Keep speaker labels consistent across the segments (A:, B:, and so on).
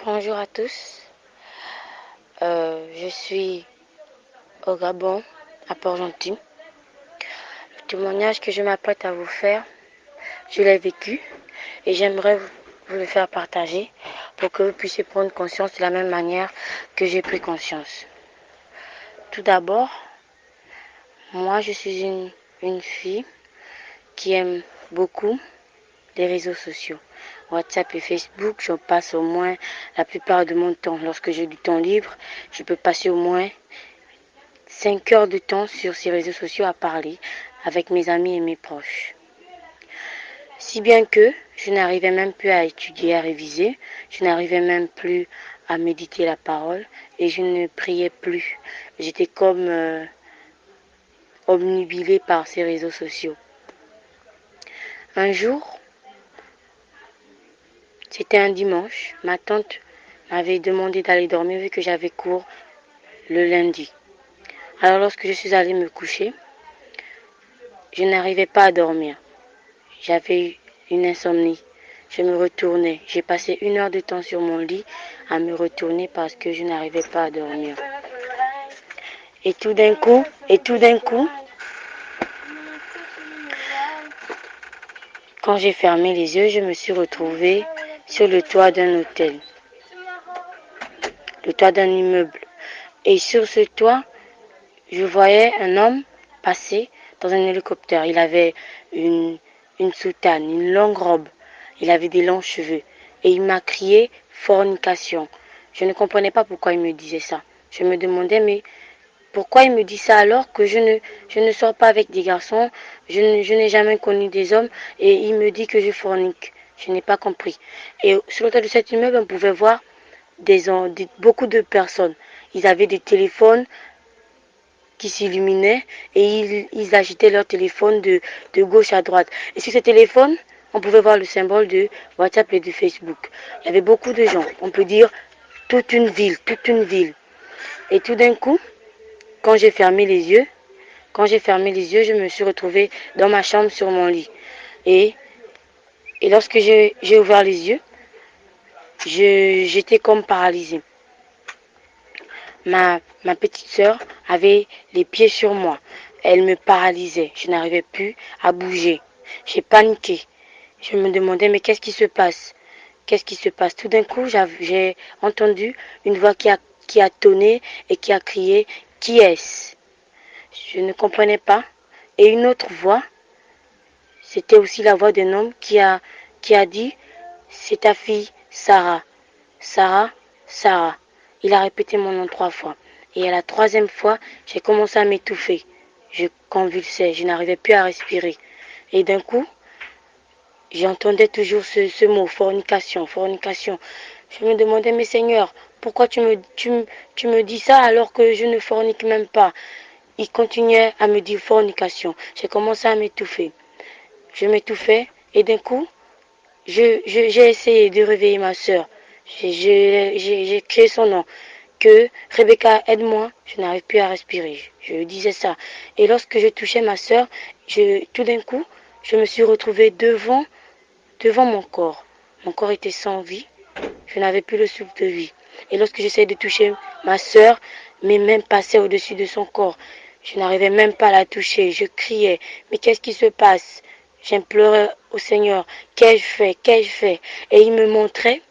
A: Bonjour à tous, je suis au Gabon, à Port-Gentil. Le témoignage que je m'apprête à vous faire, je l'ai vécu et j'aimerais vous le faire partager pour que vous puissiez prendre conscience de la même manière que j'ai pris conscience. Tout d'abord, moi je suis une fille qui aime beaucoup les réseaux sociaux. WhatsApp et Facebook, je passe au moins la plupart de mon temps. Lorsque j'ai du temps libre, je peux passer au moins 5 heures de temps sur ces réseaux sociaux à parler avec mes amis et mes proches. Si bien que je n'arrivais même plus à étudier, à réviser, je n'arrivais même plus à méditer la parole et je ne priais plus. J'étais comme obnubilée par ces réseaux sociaux. Un jour, c'était un dimanche, ma tante m'avait demandé d'aller dormir vu que j'avais cours le lundi. Alors lorsque je suis allée me coucher, je n'arrivais pas à dormir. J'avais une insomnie. Je me retournais. J'ai passé 1 heure de temps sur mon lit à me retourner parce que je n'arrivais pas à dormir. Et tout d'un coup, quand j'ai fermé les yeux, je me suis retrouvée sur le toit d'un hôtel, le toit d'un immeuble. Et sur ce toit, je voyais un homme passer dans un hélicoptère. Il avait une soutane, une longue robe. Il avait des longs cheveux. Et il m'a crié fornication. Je ne comprenais pas pourquoi il me disait ça. Je me demandais, mais pourquoi il me dit ça alors que je ne sors pas avec des garçons, je n'ai jamais connu des hommes et il me dit que je fornique. Je n'ai pas compris. Et sur le toit de cet immeuble, on pouvait voir beaucoup de personnes. Ils avaient des téléphones qui s'illuminaient et ils agitaient leur téléphone de gauche à droite. Et sur ces téléphones, on pouvait voir le symbole de WhatsApp et de Facebook. Il y avait beaucoup de gens, on peut dire toute une ville, toute une ville. Et tout d'un coup, quand j'ai fermé les yeux, je me suis retrouvée dans ma chambre sur mon lit. Et lorsque j'ai ouvert les yeux, j'étais comme paralysée. Ma petite sœur avait les pieds sur moi. Elle me paralysait. Je n'arrivais plus à bouger. J'ai paniqué. Je me demandais, mais qu'est-ce qui se passe? Qu'est-ce qui se passe? Tout d'un coup, j'ai entendu une voix qui a tonné et qui a crié, qui est-ce? Je ne comprenais pas. Et une autre voix, c'était aussi la voix d'un homme qui a dit, c'est ta fille, Sarah. Sarah, Sarah. Il a répété mon nom 3 fois. Et à la 3e fois, j'ai commencé à m'étouffer. Je convulsais, je n'arrivais plus à respirer. Et d'un coup, j'entendais toujours ce mot, fornication, fornication. Je me demandais, mais Seigneur, pourquoi tu me dis ça alors que je ne fornique même pas? Il continuait à me dire fornication. J'ai commencé à m'étouffer. Je m'étouffais et d'un coup, j'ai essayé de réveiller ma soeur. J'ai crié son nom. Que Rebecca, aide-moi. Je n'arrive plus à respirer. Je disais ça. Et lorsque je touchais ma soeur, tout d'un coup, je me suis retrouvée devant mon corps. Mon corps était sans vie. Je n'avais plus le souffle de vie. Et lorsque j'essayais de toucher ma soeur, mes mains passaient au-dessus de son corps. Je n'arrivais même pas à la toucher. Je criais. Mais qu'est-ce qui se passe? J'implorais au Seigneur. Qu'ai-je fait? Qu'ai-je fait? Et il me montrait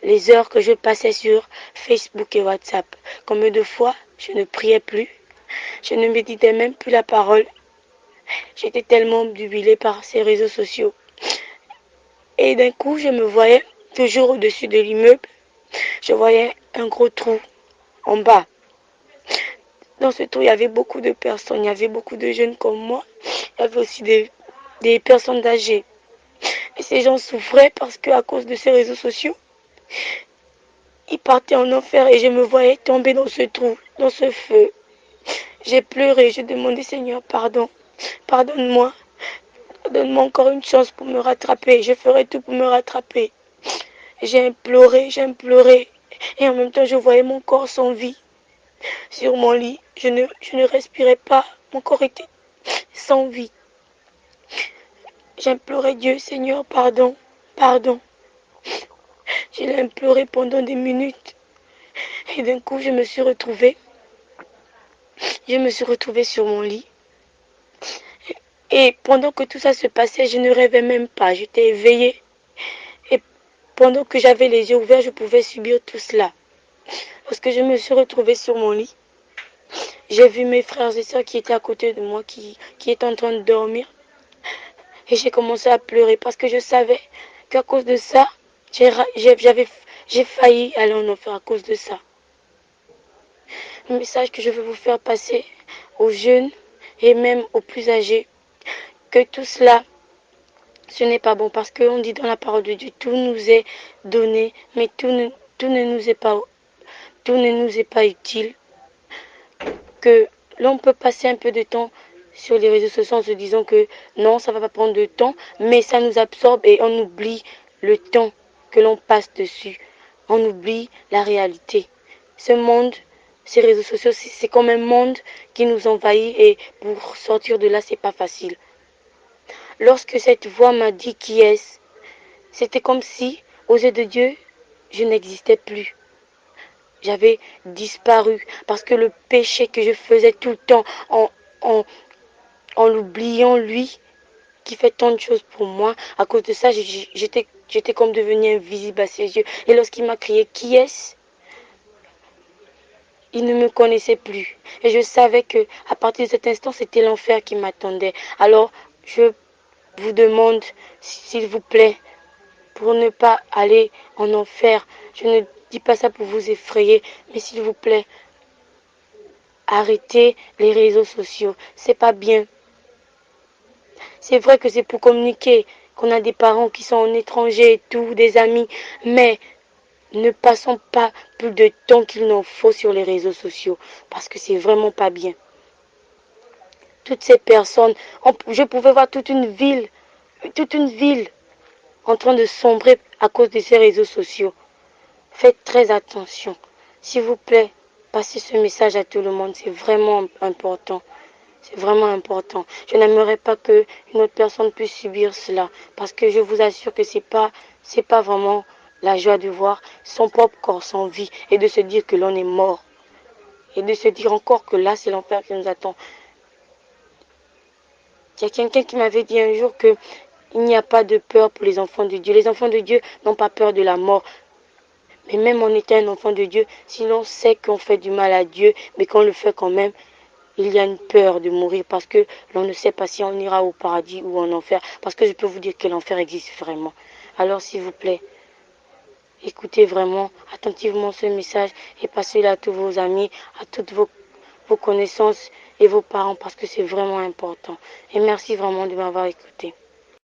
A: les heures que je passais sur Facebook et WhatsApp. Combien de fois je ne priais plus. Je ne méditais même plus la parole. J'étais tellement obnubilée par ces réseaux sociaux. Et d'un coup, je me voyais toujours au-dessus de l'immeuble. Je voyais un gros trou en bas. Dans ce trou, il y avait beaucoup de personnes. Il y avait beaucoup de jeunes comme moi. Il y avait aussi des personnes âgées. Et ces gens souffraient parce qu'à cause de ces réseaux sociaux, ils partaient en enfer et je me voyais tomber dans ce trou, dans ce feu. J'ai pleuré, j'ai demandé Seigneur, pardon, pardonne-moi, donne-moi encore une chance pour me rattraper, je ferai tout pour me rattraper. J'ai imploré, et en même temps je voyais mon corps sans vie sur mon lit. Je ne respirais pas, mon corps était sans vie. J'implorais Dieu, Seigneur, pardon, pardon. Je l'ai imploré pendant des minutes. Et d'un coup, je me suis retrouvée sur mon lit. Et pendant que tout ça se passait, je ne rêvais même pas. J'étais éveillée. Et pendant que j'avais les yeux ouverts, je pouvais subir tout cela. Lorsque je me suis retrouvée sur mon lit, j'ai vu mes frères et sœurs qui étaient à côté de moi, qui étaient en train de dormir. Et j'ai commencé à pleurer parce que je savais qu'à cause de ça, j'ai failli aller en enfer à cause de ça. Le message que je veux vous faire passer aux jeunes et même aux plus âgés, que tout cela, ce n'est pas bon parce qu'on dit dans la parole de Dieu, tout nous est donné, mais tout ne nous est pas utile. Que l'on peut passer un peu de temps sur les réseaux sociaux en se disant que non, ça ne va pas prendre de temps, mais ça nous absorbe et on oublie le temps que l'on passe dessus. On oublie la réalité. Ce monde, ces réseaux sociaux, c'est comme un monde qui nous envahit et pour sortir de là, c'est pas facile. Lorsque cette voix m'a dit qui est-ce, c'était comme si, aux yeux de Dieu, je n'existais plus. J'avais disparu parce que le péché que je faisais tout le temps en, en l'oubliant lui qui fait tant de choses pour moi, à cause de ça, j'étais comme devenue invisible à ses yeux. Et lorsqu'il m'a crié qui est-ce, il ne me connaissait plus. Et je savais que à partir de cet instant, c'était l'enfer qui m'attendait. Alors, je vous demande, s'il vous plaît, pour ne pas aller en enfer, je ne dis pas ça pour vous effrayer, mais s'il vous plaît, arrêtez les réseaux sociaux. C'est pas bien. C'est vrai que c'est pour communiquer, qu'on a des parents qui sont en étranger et tout, des amis, mais ne passons pas plus de temps qu'il n'en faut sur les réseaux sociaux, parce que c'est vraiment pas bien. Toutes ces personnes, je pouvais voir toute une ville en train de sombrer à cause de ces réseaux sociaux. Faites très attention. S'il vous plaît, passez ce message à tout le monde, c'est vraiment important. C'est vraiment important. Je n'aimerais pas qu'une autre personne puisse subir cela. Parce que je vous assure que c'est pas vraiment la joie de voir son propre corps sans vie et de se dire que l'on est mort. Et de se dire encore que là, c'est l'enfer qui nous attend. Il y a quelqu'un qui m'avait dit un jour que il n'y a pas de peur pour les enfants de Dieu. Les enfants de Dieu n'ont pas peur de la mort. Mais même en étant un enfant de Dieu, si l'on sait qu'on fait du mal à Dieu, mais qu'on le fait quand même, il y a une peur de mourir parce que l'on ne sait pas si on ira au paradis ou en enfer. Parce que je peux vous dire que l'enfer existe vraiment. Alors s'il vous plaît, écoutez vraiment attentivement ce message et passez-le à tous vos amis, à toutes vos connaissances et vos parents parce que c'est vraiment important. Et merci vraiment de m'avoir écouté.